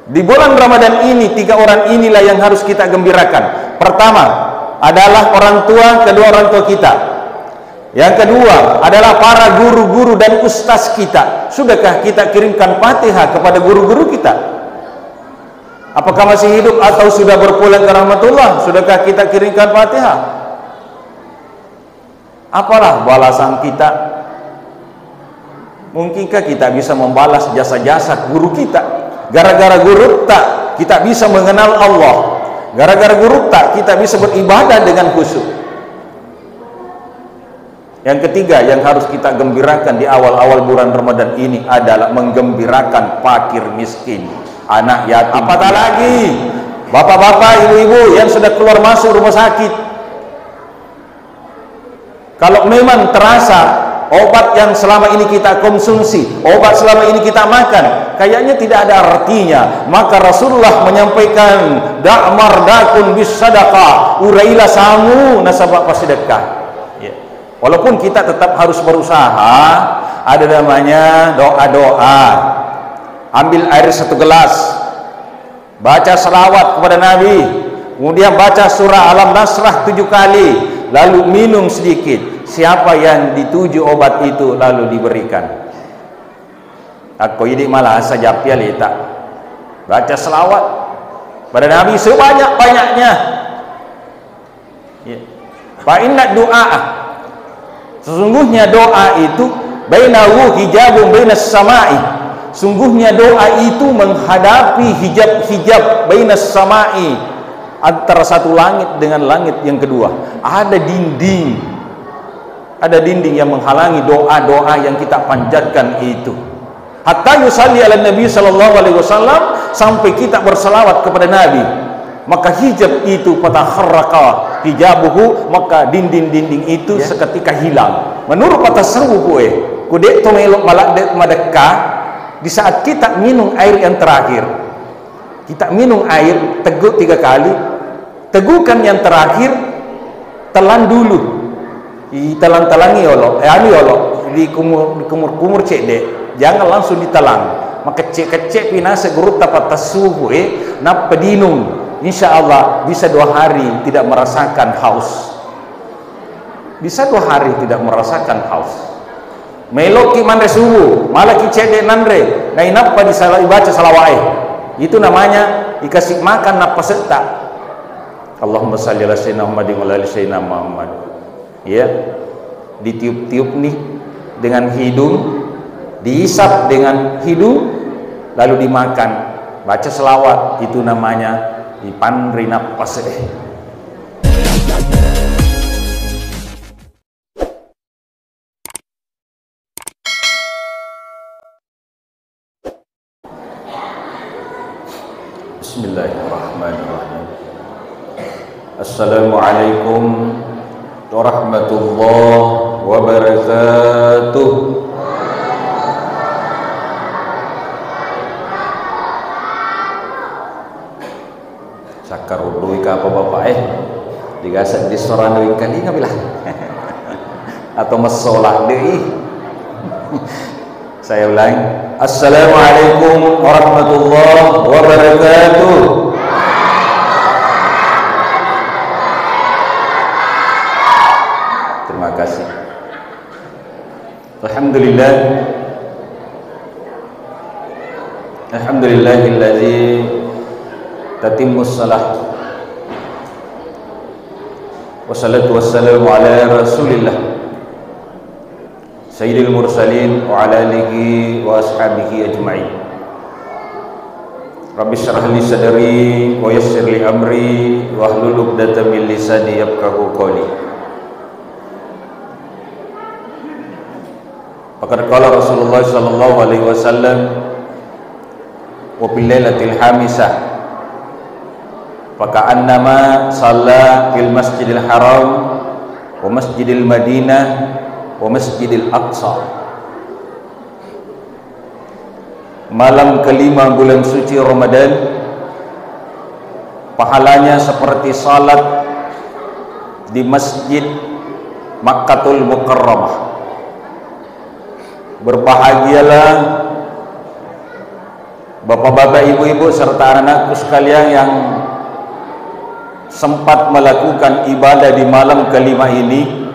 Di bulan Ramadan ini, 3 orang inilah yang harus kita gembirakan. Pertama adalah orang tua, kedua orang tua kita. Yang kedua adalah para guru-guru dan ustaz kita. Sudahkah kita kirimkan Fatihah kepada guru-guru kita? Apakah masih hidup atau sudah berpulang ke rahmatullah? Sudahkah kita kirimkan Fatihah? Apalah balasan kita? Mungkinkah kita bisa membalas jasa-jasa guru kita? Gara-gara guru tak kita bisa mengenal Allah. Gara-gara guru tak kita bisa beribadah dengan khusyuk. Yang ketiga yang harus kita gembirakan di awal-awal bulan Ramadan ini adalah menggembirakan fakir miskin, anak yatim. Apatah lagi bapak-bapak, ibu-ibu yang sudah keluar masuk rumah sakit. Kalau memang terasa obat yang selama ini kita konsumsi, obat selama ini kita makan, kayaknya tidak ada artinya, maka Rasulullah menyampaikan da'mar dakun bis sadaqah, urailah samu nasabah pasedekah. Walaupun kita tetap harus berusaha, ada namanya doa-doa. Ambil air 1 gelas, baca selawat kepada Nabi, kemudian baca surah Alam Nasrah 7 kali, lalu minum sedikit. Siapa yang dituju obat itu lalu diberikan. Aku ini malah saja pilih tak baca selawat pada Nabi sebanyak-banyaknya. Fa inna doa, sesungguhnya doa itu bainahu hijabun bainas samai. Sungguhnya doa itu menghadapi hijab-hijab bainas samai, antara satu langit dengan langit yang kedua. Ada dinding yang menghalangi doa-doa yang kita panjatkan itu. Hatta yusalli ala Nabi sallallahu alaihi wasallam, sampai kita berselawat kepada Nabi, maka hijab itu patahharraka hijabuhu, maka dinding-dinding itu seketika hilang. Menurut kata seru kudek to melok malak madekah, di saat kita minum air yang terakhir, kita minum air teguk 3 kali, tegukan yang terakhir telan dulu, ditelan-telangi di kumur cek dek, jangan langsung ditelan. Maka cek pinase gurut tapat tasuhu na pedinung, insya Allah bisa 2 hari tidak merasakan haus. Bisa 2 hari tidak merasakan haus. Meloki mandre subuh, malah ki cek dek nandre, nai napa dibaca salawai. Itu namanya dikasih makan napa serta. Allahumma shalli ala sayyidina Muhammadin wa ala sayyidina Muhammad. Ya, ditiup-tiup nih dengan hidung, dihisap dengan hidung, lalu dimakan. Baca selawat, itu namanya dipandri napas. Bismillahirrahmanirrahim. Assalamualaikum warahmatullahi wabarakatuh. Sakar udui ka apa bapak digasak di soran deui kali ngabilah atau masolah deui. Saya ulangi, assalamualaikum warahmatullahi wabarakatuh. Terima kasih. Alhamdulillah, alhamdulillahilladzi tatimmus salah wassalatu wassalamu ala rasulillah sayyidil mursalin wa ala alihi wa ashabihi ajma'in. Rabbi syrah li sadri wa yassir li amri wa hlul 'uqdatam min lisani yafqahu qawli. Faqad qala Rasulullah sallallahu alaihi wasallam wa bil lailatil hamisah faka'annama shalla fil masjidil haram wa masjidil madinah wa masjidil aqsa. Malam kelima bulan suci Ramadan, pahalanya seperti salat di masjid Makkahul Mukarramah. Berbahagialah Bapak-bapak, ibu-ibu serta anak-anakku sekalian yang sempat melakukan ibadah di malam kelima ini,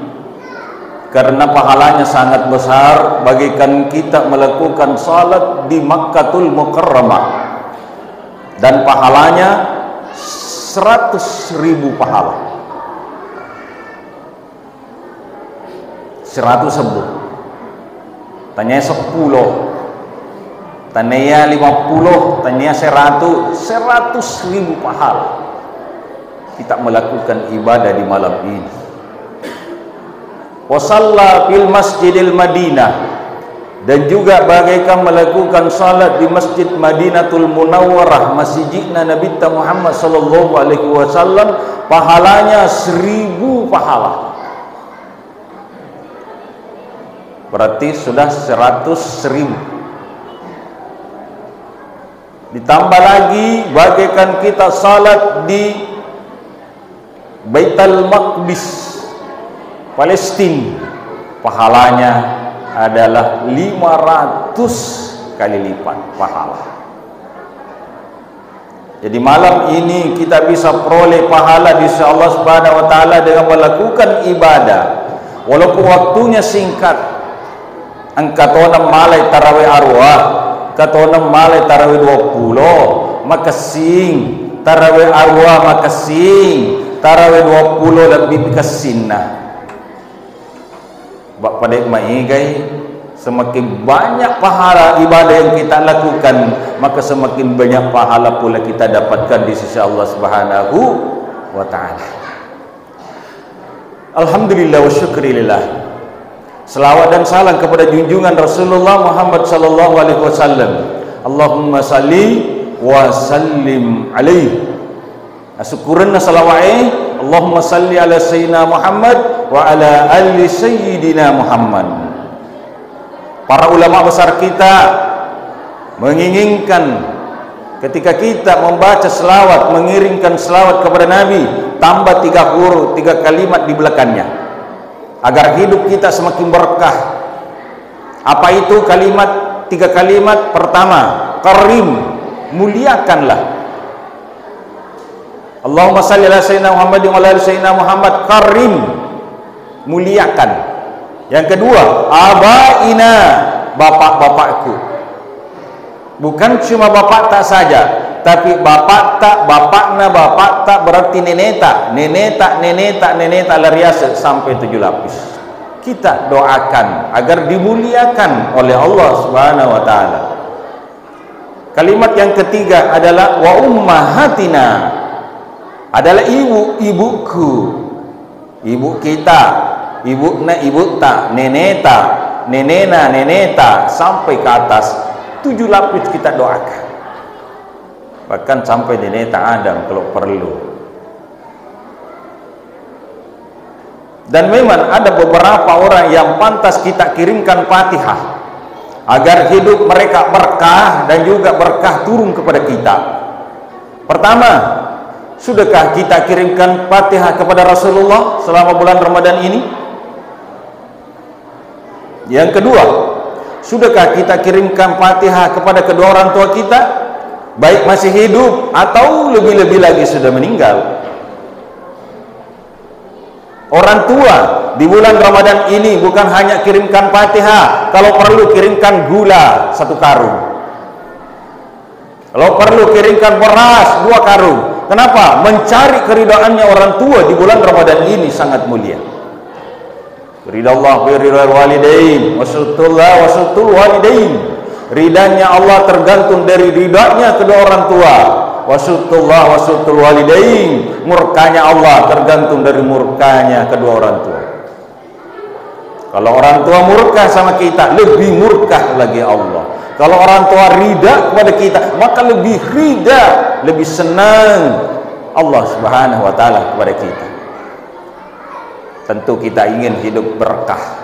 karena pahalanya sangat besar bagaikan kita melakukan salat di Makkatul Mukarramah, dan pahalanya 100.000 pahala. 100 sembuh, tanya 10, tanya 50, tanya 100.000 pahala kita melakukan ibadah di malam ini. Wasalla fil masjidil Madinah, dan juga bagaikan melakukan salat di Masjid Madinatul Munawwarah, masjidnya Nabi Muhammad sallallahu alaihi wasallam, pahalanya 1000 pahala. Berarti sudah 100.000. Ditambah lagi bagaikan kita salat di Baitul Maqdis Palestina, pahalanya adalah 500 kali lipat pahala. Jadi malam ini kita bisa peroleh pahala di sisi Allah Subhanahu wa taala dengan melakukan ibadah. Walaupun waktunya singkat. Angkatona malai tarawih arwah, katona malai tarawih 20, maka sing tarawih arwah maka sing tarawih 20 lebih kesinah. Bak pada maigai, semakin banyak pahala ibadah yang kita lakukan, maka semakin banyak pahala pula kita dapatkan di sisi Allah Subhanahu wa taala. Alhamdulillah wa syukrilillah. Selawat dan salam kepada junjungan Rasulullah Muhammad sallallahu alaihi wasallam. Allahumma salli wa sallim alaihi. Syukuran salawat Allahumma salli ala sayyidina Muhammad wa ala ali sayyidina Muhammad. Para ulama besar kita menginginkan ketika kita membaca selawat, mengiringkan selawat kepada Nabi, tambah 3 huruf, 3 kalimat di belakangnya, agar hidup kita semakin berkah. Apa itu kalimat? 3 kalimat. Pertama, karim, muliakanlah. Allahumma salli ala sayyidina Muhammad wa ala ali sayyidina Muhammad, karim, muliakan. Yang kedua, abaina, bapak-bapakku. Bukan cuma bapak tak saja, tapi bapak tak, bapakna, bapak tak berarti nenek tak, nenek tak, nenek tak, nenek tak, lariasa sampai 7 lapis. Kita doakan agar dimuliakan oleh Allah Subhanahu wa taala. Kalimat yang ketiga adalah wa ummahatina, adalah ibu-ibuku, ibu kita, ibu na, ibu tak, nenek tak, nenena, nenek tak, sampai ke atas 7 lapis kita doakan. Bahkan sampai nenek Adam kalau perlu. Dan memang ada beberapa orang yang pantas kita kirimkan Fatihah agar hidup mereka berkah dan juga berkah turun kepada kita. Pertama, sudahkah kita kirimkan Fatihah kepada Rasulullah selama bulan Ramadan ini? Yang kedua, sudahkah kita kirimkan Fatihah kepada kedua orang tua kita, baik masih hidup atau lebih-lebih lagi sudah meninggal? Orang tua di bulan Ramadan ini bukan hanya kirimkan Fatihah, kalau perlu kirimkan gula 1 karung, kalau perlu kirimkan beras 2 karung. Kenapa? Mencari keridaannya orang tua di bulan Ramadan ini sangat mulia. Ridha Allah bi ridhal walidain, wasutullah wasutul walidain. Ridanya Allah tergantung dari ridanya kedua orang tua. Wasutullah wasutul walidain, murkanya Allah tergantung dari murkanya kedua orang tua. Kalau orang tua murka sama kita, lebih murka lagi Allah. Kalau orang tua ridha kepada kita, maka lebih ridha, lebih senang Allah Subhanahu wa taala kepada kita. Tentu kita ingin hidup berkah.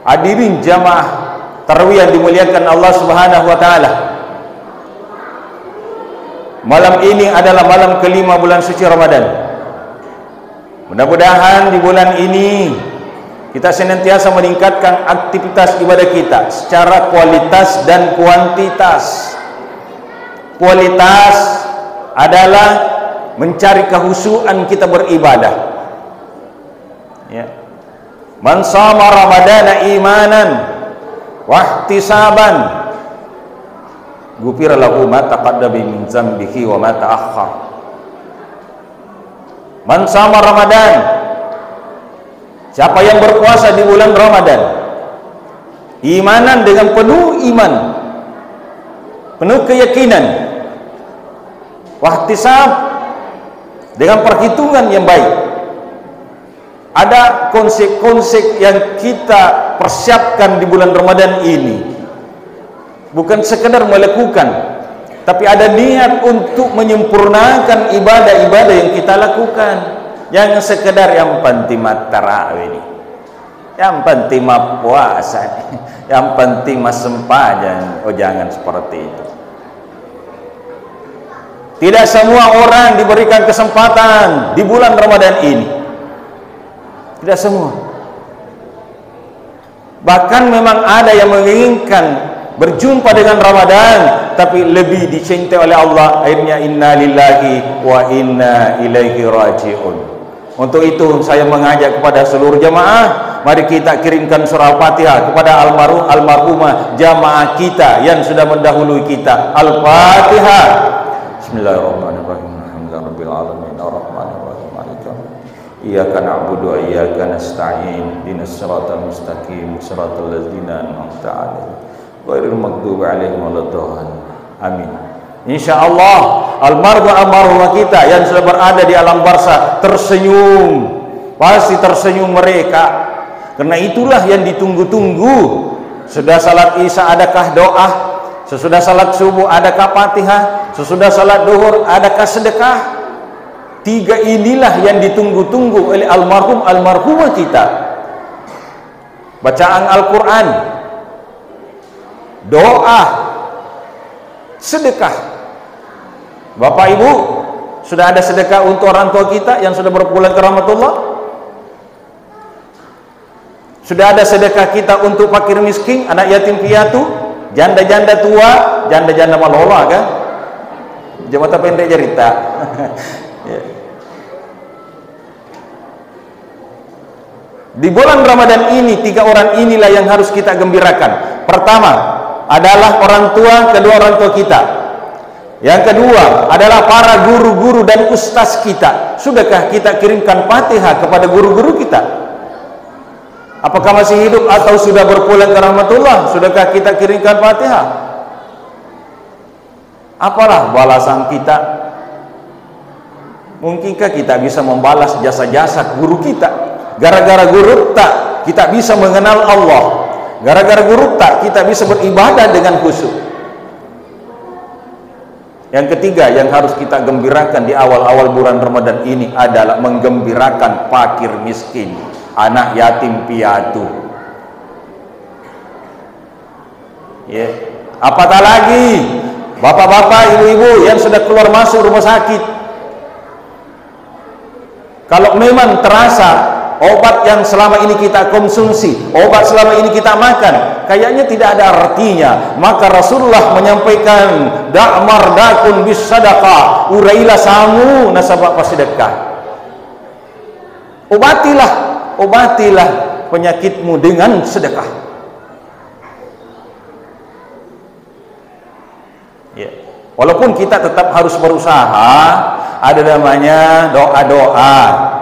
Hadirin jamaah tarawih yang dimuliakan Allah Subhanahu wa taala. Malam ini adalah malam kelima bulan suci Ramadan. Mudah-mudahan di bulan ini kita senantiasa meningkatkan aktivitas ibadah kita secara kualitas dan kuantitas. Kualitas adalah mencari kehusuan kita beribadah. Ya. Man shama ramadana imanan wa ihtisaban ghufira lahu ma taqaddama min dzambihi wa ma ta'akhkhar. Man shama Ramadan, siapa yang berpuasa di bulan Ramadan imanan, dengan penuh iman, penuh keyakinan, wahtisab, dengan perhitungan yang baik. Ada konsep-konsep yang kita persiapkan di bulan Ramadan ini, bukan sekedar melakukan, tapi ada niat untuk menyempurnakan ibadah-ibadah yang kita lakukan. Jangan sekedar yang penting tarawih ini, yang penting puasa, yang penting sempadan. Oh, jangan seperti itu. Tidak semua orang diberikan kesempatan di bulan Ramadan ini. Tidak semua. Bahkan memang ada yang menginginkan berjumpa dengan Ramadan, tapi lebih dicintai oleh Allah. Akhirnya inna lillahi wa inna ilaihi raji'un. Untuk itu saya mengajak kepada seluruh jamaah, mari kita kirimkan surah Al-Fatihah kepada almarhumah jamaah kita yang sudah mendahului kita. Al-Fatihah. Bismillahirrahmanirrahim. Alhamdulillahirabbil alamin arrahmanirrahim maliki yaumiddin. Iyyaka na'budu wa iyyaka nasta'in. Ihdinas siratal mustaqim, siratal ladzina an'amta 'alaihim ghairil maghdubi 'alaihim waladdallin. Amin. Insyaallah almarhum kita yang sudah berada di alam barzakh tersenyum, pasti tersenyum mereka, karena itulah yang ditunggu-tunggu. Sudah salat Isya adakah doa? Sesudah salat subuh adakah Fatihah? Sesudah salat duhur adakah sedekah? Tiga inilah yang ditunggu-tunggu oleh almarhumah kita. Bacaan Al-Quran, doa, sedekah. Bapak Ibu, sudah ada sedekah untuk orang tua kita yang sudah berpulang ke rahmatullah? Sudah ada sedekah kita untuk fakir miskin, anak yatim piatu, janda-janda tua, janda-janda malola kan? Jemata pendek cerita. Di bulan Ramadan ini, tiga orang inilah yang harus kita gembirakan. Pertama adalah orang tua, kedua orang tua kita. Yang kedua adalah para guru-guru dan ustaz kita. Sudahkah kita kirimkan Fatihah kepada guru-guru kita? Apakah masih hidup atau sudah berpulang ke rahmatullah? Sudahkah kita kirimkan Fatihah? Apalah balasan kita? Mungkinkah kita bisa membalas jasa-jasa guru kita? Gara-gara guru tak kita bisa mengenal Allah. Gara-gara guru tak kita bisa beribadah dengan khusyuk. Yang ketiga yang harus kita gembirakan di awal-awal bulan Ramadan ini adalah menggembirakan fakir miskin, anak yatim piatu. Ya, apatah lagi bapak-bapak, ibu-ibu yang sudah keluar masuk rumah sakit. Kalau memang terasa obat yang selama ini kita konsumsi, obat selama ini kita makan, kayaknya tidak ada artinya, maka Rasulullah menyampaikan da'mar dakun bis sadaqah, urailah samu nasabah sedekah. Obatilah penyakitmu dengan sedekah. Ya. Walaupun kita tetap harus berusaha, ada namanya doa-doa.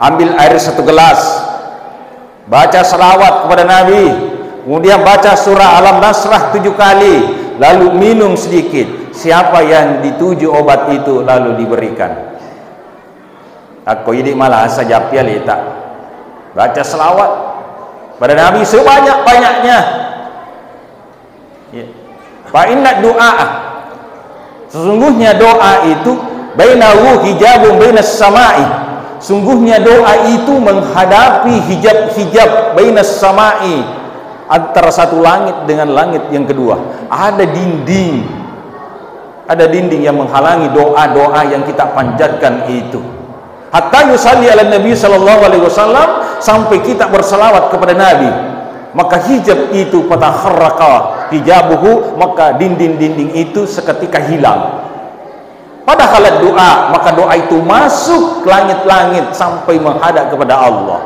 Ambil air 1 gelas, baca selawat kepada Nabi, kemudian baca surah Alam Nasrah 7 kali, lalu minum sedikit. Siapa yang dituju obat itu lalu diberikan. Aku ini malah saja pialita. Baca selawat pada Nabi sebanyak-banyaknya. Ya. Fa inna doa, sesungguhnya doa itu bainahu hijabun bainas sama'i. Sungguhnya doa itu menghadapi hijab-hijab bainas sama'i, antara satu langit dengan langit yang kedua. Ada dinding yang menghalangi doa-doa yang kita panjatkan itu. Hatta yusalli ala Nabi sallallahu alaihi wasallam, sampai kita berselawat kepada Nabi, maka hijab itu patahharraka, hijabuhu, maka dinding-dinding itu seketika hilang. Pada halat doa, maka doa itu masuk ke langit-langit sampai menghadap kepada Allah.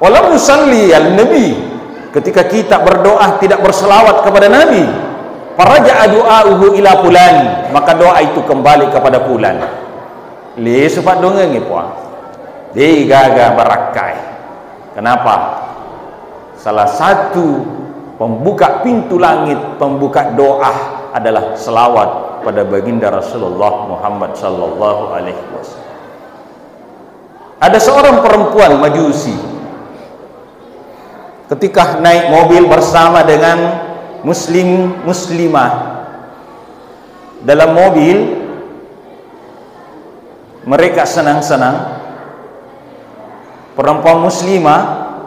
Walam yusalli al-nabi, ketika kita berdoa tidak berselawat kepada Nabi, faraja'a du'auhu ila fulan, maka doa itu kembali kepada fulan. Le sifat dongeng ni puan. Di gaga barakai. Kenapa? Salah satu pembuka pintu langit, pembuka doa adalah selawat pada baginda Rasulullah Muhammad sallallahu alaihi wasallam. Ada seorang perempuan Majusi ketika naik mobil bersama dengan muslimah dalam mobil, mereka senang-senang. Perempuan muslimah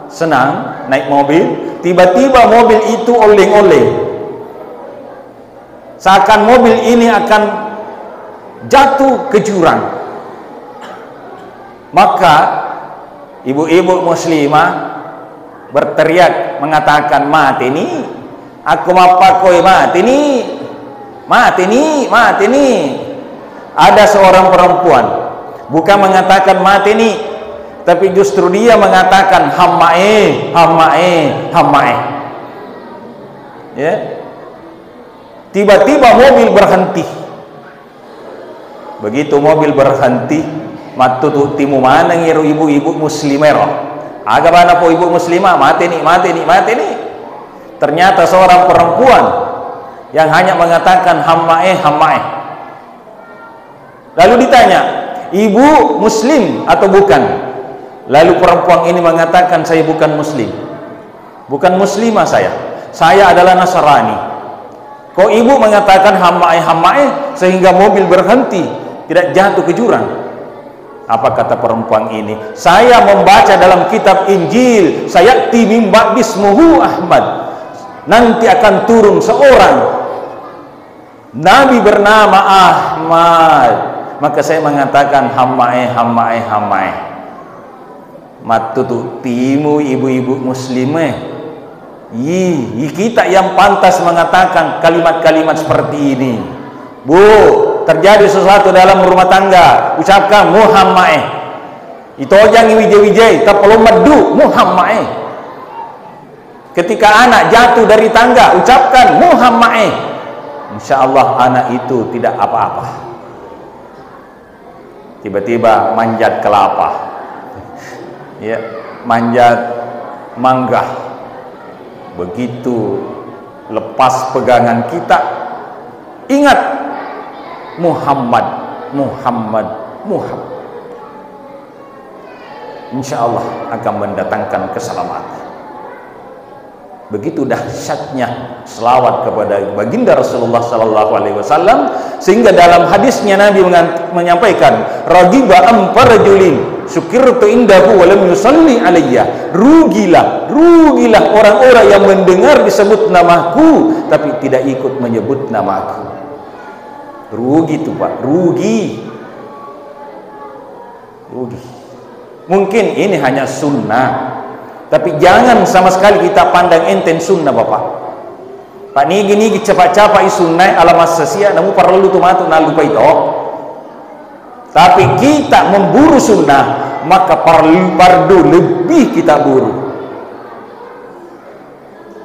senang naik mobil, tiba-tiba mobil itu oleng-oleng, seakan mobil ini akan jatuh ke jurang. Maka ibu-ibu muslimah berteriak mengatakan, mati ni, aku mapakoi mati ni, mati ni, mati ni. Ada seorang perempuan bukan mengatakan mati ni, tapi justru dia mengatakan hamae, hamae, hamae. Ya. Tiba-tiba mobil berhenti. Begitu mobil berhenti, matutu timu mana ngiru ibu-ibu muslimero. Aga mana po ibu muslimah, mati ni, mati ni, mati ni. Ternyata seorang perempuan yang hanya mengatakan hamae, hamae. Lalu ditanya, ibu muslim atau bukan? Lalu perempuan ini mengatakan, saya bukan muslim, bukan muslimah saya adalah Nasrani. Kok ibu mengatakan hamae, hamae sehingga mobil berhenti, tidak jatuh ke jurang? Apa kata perempuan ini? Saya membaca dalam kitab Injil, sayati min ba'dismuhu Ahmad, nanti akan turun seorang nabi bernama Ahmad. Maka saya mengatakan hamae, hamae, hamae. Matutu timu ibu-ibu muslimah, kita yang pantas mengatakan kalimat-kalimat seperti ini. Bu, terjadi sesuatu dalam rumah tangga, ucapkan Muhammae. Itu jangan wijay-wijay, tak perlu madu Muhammae. Ketika anak jatuh dari tangga, ucapkan Muhammae. Insya Allah anak itu tidak apa-apa. Tiba-tiba manjat kelapa, ya, manjat mangga. Begitu lepas pegangan kita, ingat Muhammad, Muhammad, Muhammad, insya Allah akan mendatangkan keselamatan. Begitu dahsyatnya selawat kepada baginda Rasulullah sallallahu alaihi wasallam, sehingga dalam hadisnya Nabi menyampaikan, ragiba amparajulin syukirtu indahu wa lam yusalli alayya. Rugilah orang-orang yang mendengar disebut namaku tapi tidak ikut menyebut namaku. Rugi itu Pak, rugi. Mungkin ini hanya sunnah, tapi jangan sama sekali kita pandang enten sunnah Bapak. Pak nigi cepat-cepat sunnah alamat sesia, namun perlu tu matu na lupa itu. Tapi kita memburu sunnah, maka fardu lebih kita buru.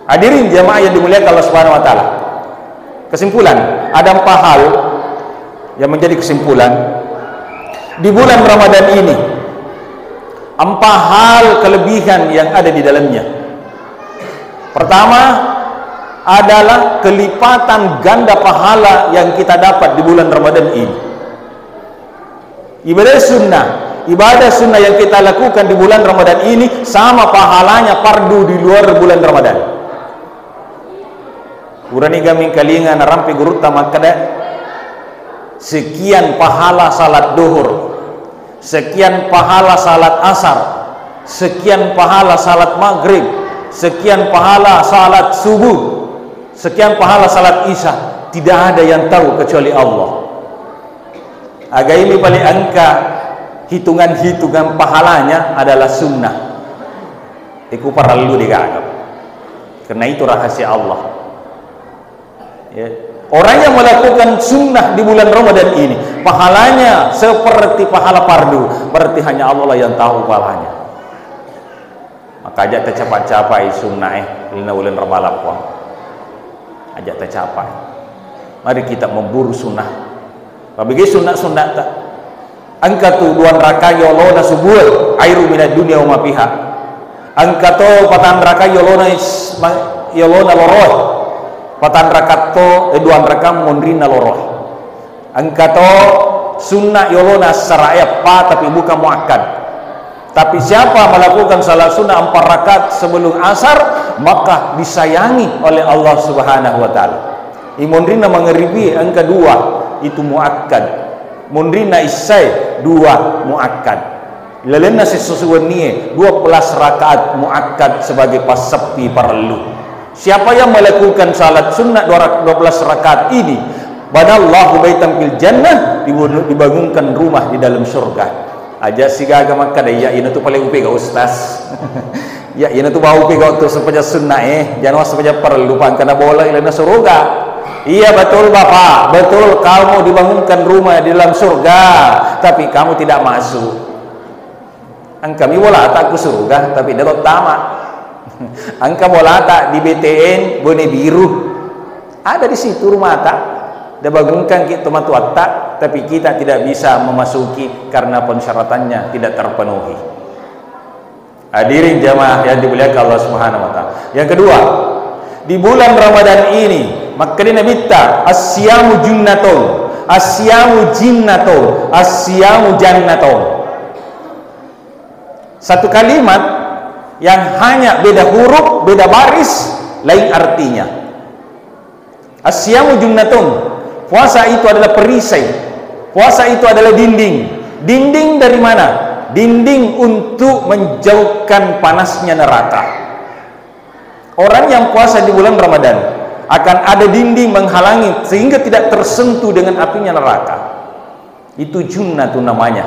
Hadirin jamaah yang dimuliakan Allah Subhanahu wa taala. Kesimpulan, ada 4 hal yang menjadi kesimpulan di bulan Ramadan ini. 4 hal kelebihan yang ada di dalamnya. Pertama adalah kelipatan ganda pahala yang kita dapat di bulan Ramadan ini. Ibadah sunnah yang kita lakukan di bulan Ramadan ini sama pahalanya fardu di luar bulan Ramadan. Urani gaming kalingan rampi gurutta makada sekian pahala salat duhur, sekian pahala salat asar, sekian pahala salat maghrib, sekian pahala salat subuh, sekian pahala salat isya. Tidak ada yang tahu kecuali Allah. Agak ini paling angka hitungan-hitungan pahalanya adalah sunnah. Iku perlu dianggap. Karena itu rahasia Allah. Ya. Orang yang melakukan sunnah di bulan Ramadan ini, pahalanya seperti pahala fardu, berarti hanya Allah yang tahu pahalanya. Maka ajak tercapai sunnah lina bulan Ramadan puan. Ajak tercapai. Mari kita memburu sunnah. Bagi sunnah tak. Angkatu duan raka yolona subur airu minad dunia wa ma fiha. Angkato patan raka yolona loroh. Patan rakato duan rakam mondrina loroh. Angkato sunnah yolona saraya pa tapi bukan muakkad. Tapi siapa melakukan salat sunnah 4 rakaat sebelum asar, maka disayangi oleh Allah Subhanahu wa taala. Imondrina mengeribi angka 2 itu muakkad. Mondrina isai 2 muakkad. Lelena sesuatu 12 rakaat muakkad sebagai pasepi perlu. Siapa yang melakukan salat sunnah 12 rakaat ini, banallahu baitan fil jannah, dibangunkan rumah di dalam surga. Aja sigaga maka ya ini tuh paling upi ga ustaz. Ya ini tuh bau upi ga tuh sepaja sunnah jangan sepaja perlu karena bola ilana surga. Iya betul Bapak, betul kamu dibangunkan rumah di dalam surga, tapi kamu tidak masuk. Kami bola tak ke surga, tapi dia tamat. Angka bola tak di BTN Bone Biru ada di situ rumah tak dia bangunkan kita matu tak, tapi kita tidak bisa memasuki karena persyaratannya tidak terpenuhi. Hadirin jamaah yang dimuliakan Allah Subhanahu wa taala. Yang kedua, di bulan Ramadan ini maka dia minta asyamu junnatun, asyamu jinnatun, asyamu jannatun. Satu kalimat yang hanya beda huruf, beda baris, lain artinya. Asyamu junnatun. Puasa itu adalah perisai. Puasa itu adalah dinding. Dinding dari mana? Dinding untuk menjauhkan panasnya neraka. Orang yang puasa di bulan Ramadan akan ada dinding menghalangi sehingga tidak tersentuh dengan apinya neraka. Itu junnatun namanya.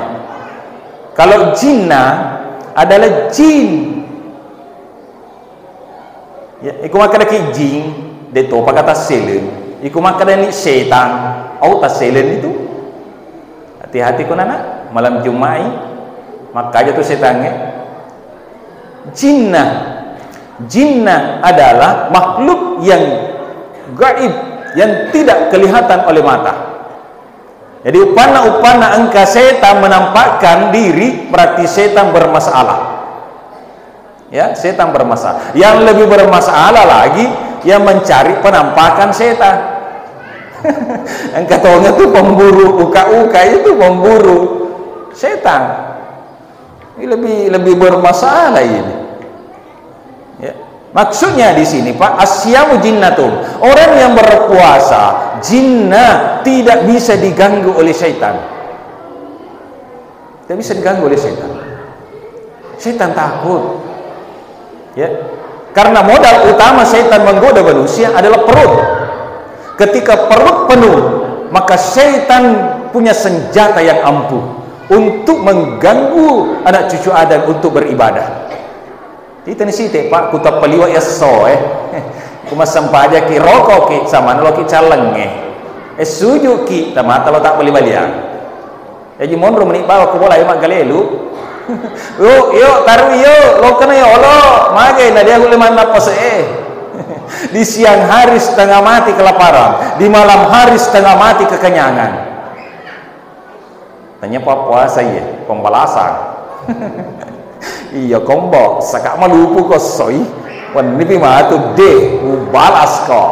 Kalau jinnah adalah jin. Ya, iku makada ki jin deto pakata selen. Iku makada ni setan. Au ta selen itu. Hati-hati kun anak, malam Jumat maka aja tuh setannya. Jinnah. Jinnah adalah makhluk yang gaib, yang tidak kelihatan oleh mata. Jadi upana angka setan menampakkan diri berarti setan bermasalah. Ya, setan bermasalah. Yang lebih bermasalah lagi yang mencari penampakan setan. Angka taunya tuh pemburu uka-uka itu pemburu setan. Ini lebih bermasalah ini. Ya. Maksudnya di sini Pak, asyamu jinnatun. Orang yang berpuasa, jinnah tidak bisa diganggu oleh setan. Tidak bisa diganggu oleh setan. Setan takut. Ya, karena modal utama setan menggoda manusia adalah perut. Ketika perut penuh, maka setan punya senjata yang ampuh untuk mengganggu anak cucu Adam untuk beribadah. Kita ni sih Pak, kutak peliwa ya so kuma sampah aja ki rokok ki sama lo ki caleng suju ki tamata lo tak beli baliang. Jadi monro menikbal aku bola emak galelu. Yuk taruh yuk lo kena ya Allah magai na dia boleh mana pas di siang hari setengah mati kelaparan, di malam hari setengah mati kekenyangan. Tanya apa puasa ya pembalasan. Iya kombo sakak malupu kok soi wan nipi mah tu de balas kok.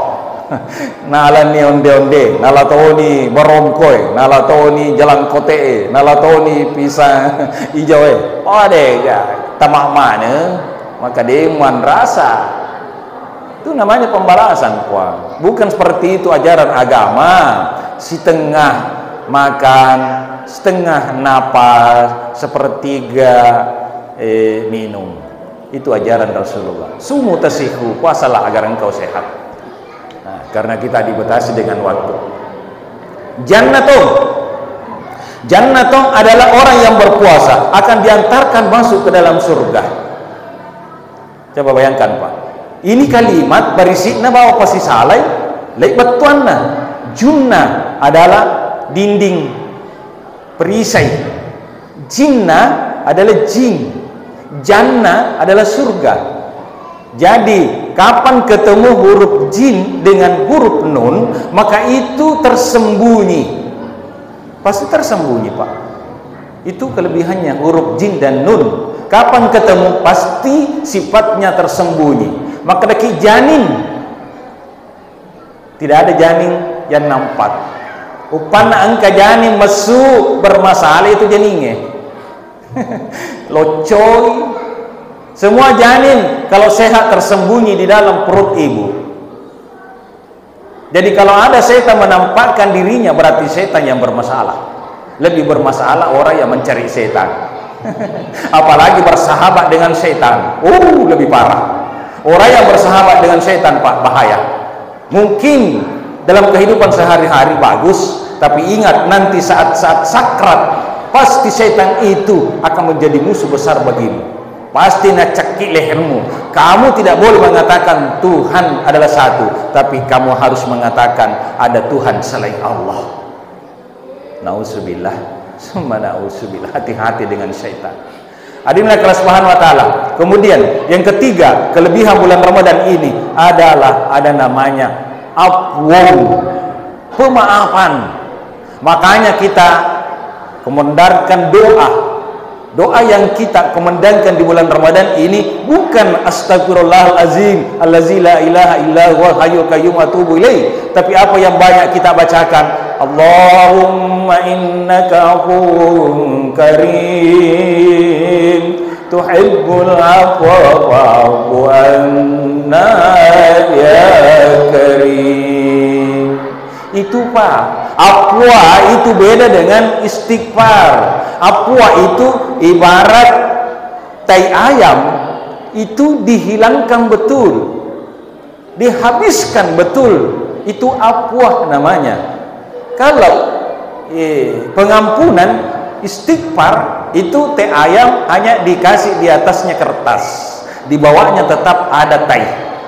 Nala ni onde-onde, nala toni barongkoy, nala toni jalan kote, nala toni pisang hijau ga tamak mana maka dia rasa. Itu namanya pembalasan puan. Bukan seperti itu ajaran agama. Setengah makan, setengah napas, sepertiga minum. Itu ajaran Rasulullah. Sumu tasihu, puasalah agar engkau sehat. Nah, karena kita dibatasi dengan waktu. Jannatun. Jannatun adalah orang yang berpuasa akan diantarkan masuk ke dalam surga. Coba bayangkan Pak. Ini kalimat barisikna bawa pasti salai laik batuanna. Junna adalah dinding perisai, jinna adalah jin, jannah adalah surga. Jadi kapan ketemu huruf jin dengan huruf nun, maka itu tersembunyi, pasti tersembunyi Pak. Itu kelebihannya huruf jin dan nun. Kapan ketemu pasti sifatnya tersembunyi. Maka daki janin, tidak ada janin yang nampak. Upana angka janin masuk bermasalah itu janinnya. Locoy. Semua janin kalau sehat tersembunyi di dalam perut ibu. Jadi kalau ada setan menampakkan dirinya, berarti setan yang bermasalah. Lebih bermasalah orang yang mencari setan. Apalagi bersahabat dengan setan, lebih parah. Orang yang bersahabat dengan setan Pak, bahaya. Mungkin dalam kehidupan sehari-hari bagus, tapi ingat nanti saat-saat sakrat pasti setan itu akan menjadi musuh besar bagimu. Pasti nak cekik lehermu. Kamu tidak boleh mengatakan Tuhan adalah satu, tapi kamu harus mengatakan ada Tuhan selain Allah. Nauzubillah, summa nauzubillah. Hati-hati dengan syaitan. Hadirin kelas Subhanahu wa taala. Kemudian yang ketiga, kelebihan bulan Ramadan ini adalah ada namanya afwan, pemaafan. Makanya kita komandarkan doa yang kita komandankan di bulan Ramadan ini bukan astagfirullahalazim allazi la ilaha illa huwal hayyul qayyum wa atubu ilaih, tapi apa yang banyak kita bacakan, Allahumma innaka afuwwun karim tuhibbul afwa fa'fu anna ya karim. Itu Pak, afwa itu beda dengan istighfar. Afwa itu ibarat tai ayam itu dihilangkan betul, dihabiskan betul, itu afwa namanya. Kalau pengampunan istighfar itu teh ayam hanya dikasih di atasnya kertas, di bawahnya tetap ada tai,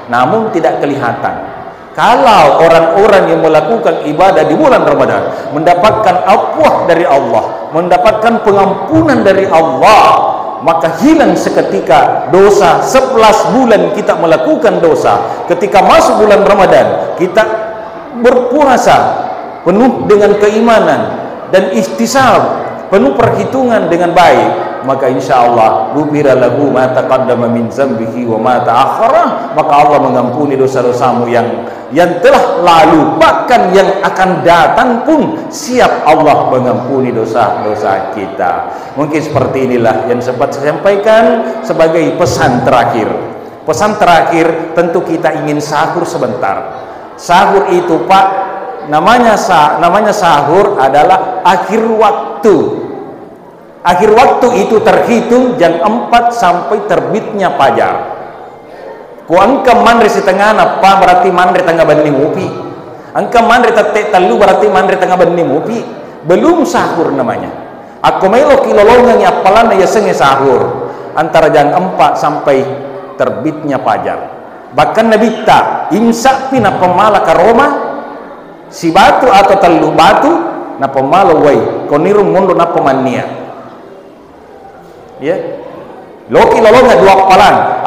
namun tidak kelihatan. Kalau orang-orang yang melakukan ibadah di bulan Ramadan mendapatkan afwah dari Allah, mendapatkan pengampunan dari Allah, maka hilang seketika dosa. 11 bulan kita melakukan dosa. Ketika masuk bulan Ramadan, kita berpuasa penuh dengan keimanan dan ihtisab, penuh perhitungan dengan baik, maka insyaallah ghufira lahu ma taqaddama min dzambihi wa ma ta'akhkhara, maka Allah mengampuni dosa-dosamu yang telah lalu, bahkan yang akan datang pun siap Allah mengampuni dosa-dosa kita. Mungkin seperti inilah yang sempat saya sampaikan sebagai pesan terakhir. Pesan terakhir, tentu kita ingin sahur sebentar. Sahur itu Pak, namanya sahur adalah akhir waktu. Akhir waktu itu terhitung jam 4 sampai terbitnya fajar. Ku angka mandre setengah apa berarti mandre tengah bani ngopi. Angka mandre tete telu berarti mandre tengah bani ngopi. Belum sahur namanya. Aku melo kilolongan ya apalan ya senge sahur antara jam 4 sampai terbitnya fajar. Bahkan Nabi ta imsak pina pemala karoma si batu atau telu batu na pemala wai konirum mundu na pemania. Ya, loki lolonga dua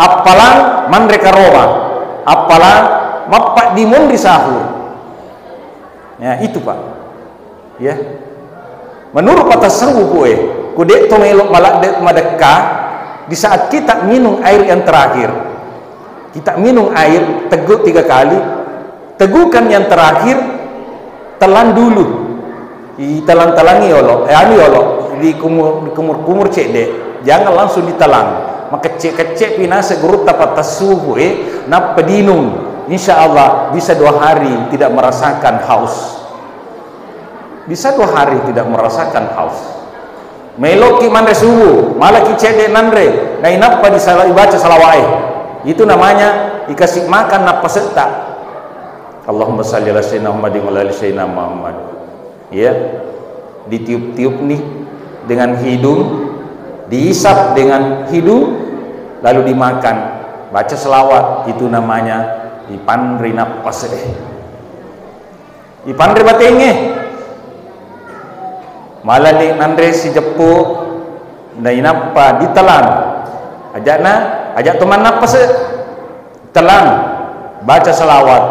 apalan mandre karoma, apalan mapak dimun di sahur. Ya itu Pak. Ya, menurut kata seru kudek to melok balak dek madekah di saat kita minum air yang terakhir. Kita minum air teguk 3 kali, tegukan yang terakhir telan dulu. Ditelan-telangi di kumur cek dek. Jangan langsung ditelan, maka cek pinase gurut tapat tasuhu nap pedinum, insya Allah bisa 2 hari tidak merasakan haus, bisa 2 hari tidak merasakan haus. Meloki mandre subuh malah kicede nandre na inapa dibaca salawai, itu namanya dikasih makan napa serta. Allahumma shalli ala sayyidina Muhammadin wa ala ali sayyidina Muhammad. Ya, ditiup-tiup nih dengan hidung, dihisap dengan hidung, lalu dimakan baca selawat, itu namanya ipandri napas ipandri batenge malah ni nandre si jepu na inapa ditelan ajak teman napas telan baca selawat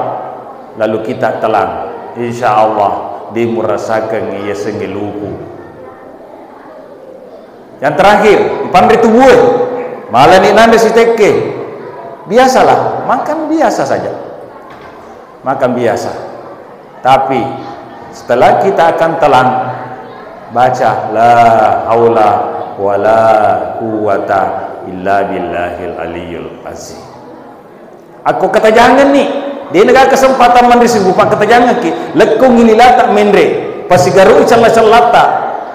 lalu kita telan, insyaallah dia merasakan ia sengelupu. Yang terakhir ipandri tubuh malah ni nandre si teke biasalah makan biasa saja, makan biasa. Tapi setelah kita akan telan baca la haula wala quwata illa billahil aliyul azim. Aku kata jangan nih dia negara kesempatan mandri singgupa kata jangan ki lekung inilah tak mendre pasigaru icalla callata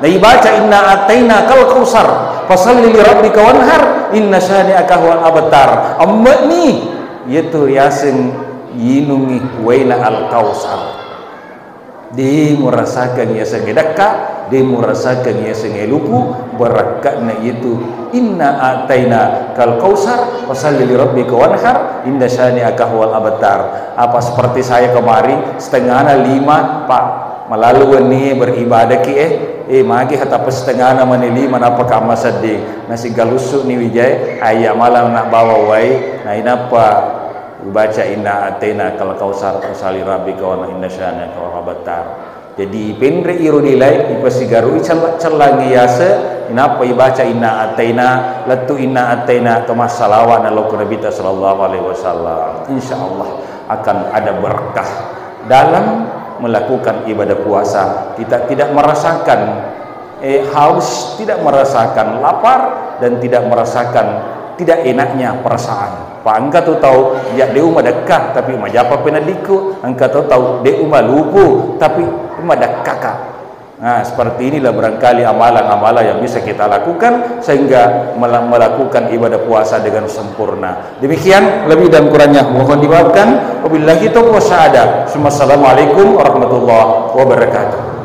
na ibaca inna ataina kal kausar fasalli li rabbika wanhar inna syani'aka huwal abtar. Amma ni yaitu yasin yinungi waina al kausar. Dia merasakan ia sengedaka, dia merasakan ia sengelupu, berakatnya itu inna ataina kal kausar fasalli li rabbika wanhar inna syani'aka huwal abtar. Apa seperti saya kemarin setengah 5 Pak melalui ni beribadah ki magi kata setengah nama ni 5 apa kama sedih nasi galusuk ni wijay ayat malam nak bawa wai nah inapa baca inna ataina kal kausar fasalli rabbika wa inna syani'aka huwal abtar. Jadi pendre iru nilai ipasigaru celang yasa inapa ibaca inna ataina latu inna ataina atau masalawat nalo Nabi sallallahu alaihi wasallam, insyaallah akan ada berkah dalam melakukan ibadah puasa. Kita tidak merasakan haus, tidak merasakan lapar, dan tidak merasakan tidak enaknya perasaan. Pak angka tu tahu ya dia umah dekat tapi umah japa penadiku, angka tu tahu dia umah lupu tapi umah dekat. Nah, seperti inilah barangkali amalan-amalan yang bisa kita lakukan sehingga melakukan ibadah puasa dengan sempurna. Demikian lebih dan kurangnya mohon dimaafkan. Wabillahi taufiq wa hidayah. Assalamualaikum warahmatullahi wabarakatuh.